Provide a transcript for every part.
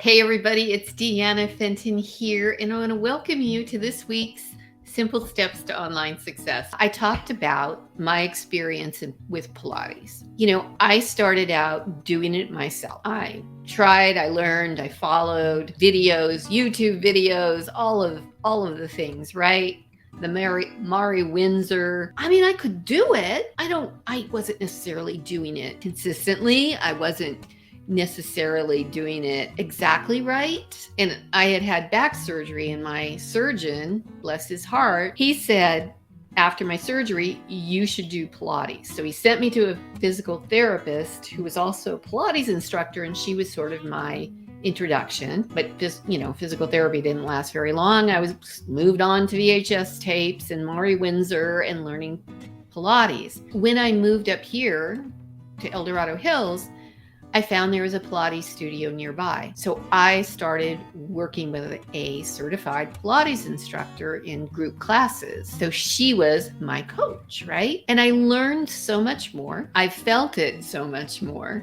Hey, everybody, it's Deanna Fenton here, and I want to welcome you to this week's Simple Steps to Online Success. I talked about my experience with Pilates. I started out doing it myself. I tried, I learned, I followed videos, YouTube videos, all of the things, right? The Mari Windsor. I could do it. I wasn't necessarily doing it consistently. I wasn't necessarily doing it exactly right. And I had back surgery, and my surgeon, bless his heart, he said, after my surgery, you should do Pilates. So he sent me to a physical therapist who was also a Pilates instructor, and she was sort of my introduction. But just, physical therapy didn't last very long. I was moved on to VHS tapes and Mari Windsor and learning Pilates. When I moved up here to El Dorado Hills, I found there was a Pilates studio nearby. So I started working with a certified Pilates instructor in group classes. So she was my coach, right? And I learned so much more. I felt it so much more.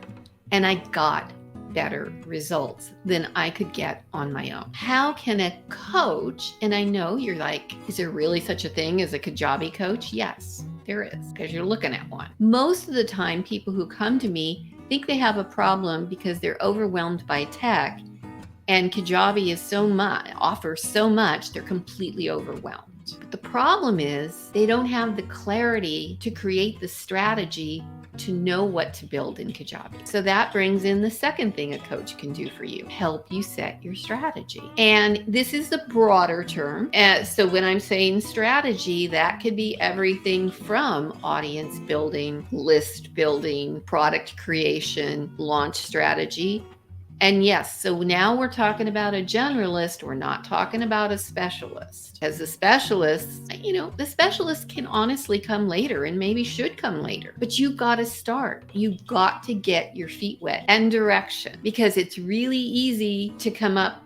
And I got better results than I could get on my own. How can a coach, and I know you're like, is there really such a thing as a Kajabi coach? Yes, there is, because you're looking at one. Most of the time, people who come to me think they have a problem because they're overwhelmed by tech, and Kajabi offers so much, they're completely overwhelmed. But the problem is they don't have the clarity to create the strategy to know what to build in Kajabi. So that brings in the second thing a coach can do for you: help you set your strategy. And this is the broader term. So when I'm saying strategy, that could be everything from audience building, list building, product creation, launch strategy. And yes, so now we're talking about a generalist. We're not talking about a specialist. As a specialist, the specialist can honestly come later and maybe should come later. But you've got to start. You've got to get your feet wet and direction, because it's really easy to come up.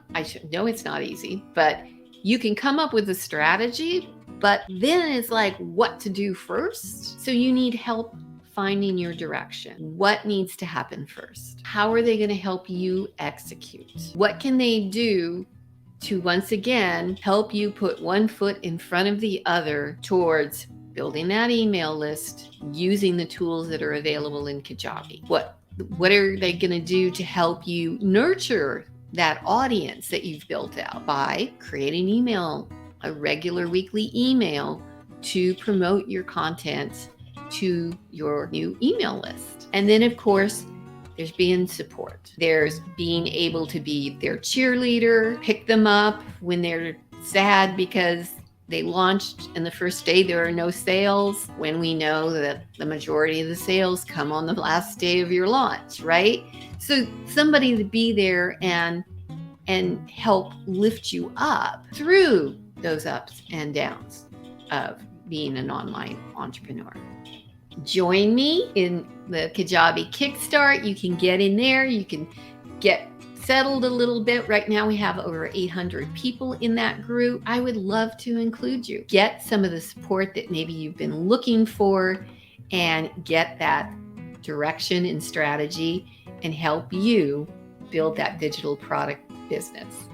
No, it's not easy, but you can come up with a strategy, but then it's like what to do first. So you need help finding your direction. What needs to happen first? How are they going to help you execute? What can they do to, once again, help you put one foot in front of the other towards building that email list using the tools that are available in Kajabi? What are they going to do to help you nurture that audience that you've built out by creating a regular weekly email to promote your content to your new email list? And then, of course, there's being support. There's being able to be their cheerleader, pick them up when they're sad because they launched and the first day there are no sales, when we know that the majority of the sales come on the last day of your launch, right? So somebody to be there and help lift you up through those ups and downs of being an online entrepreneur. Join me in the Kajabi Kickstart. You can get in there. You can get settled a little bit. Right now we have over 800 people in that group. I would love to include you. Get some of the support that maybe you've been looking for, and get that direction and strategy, and help you build that digital product business.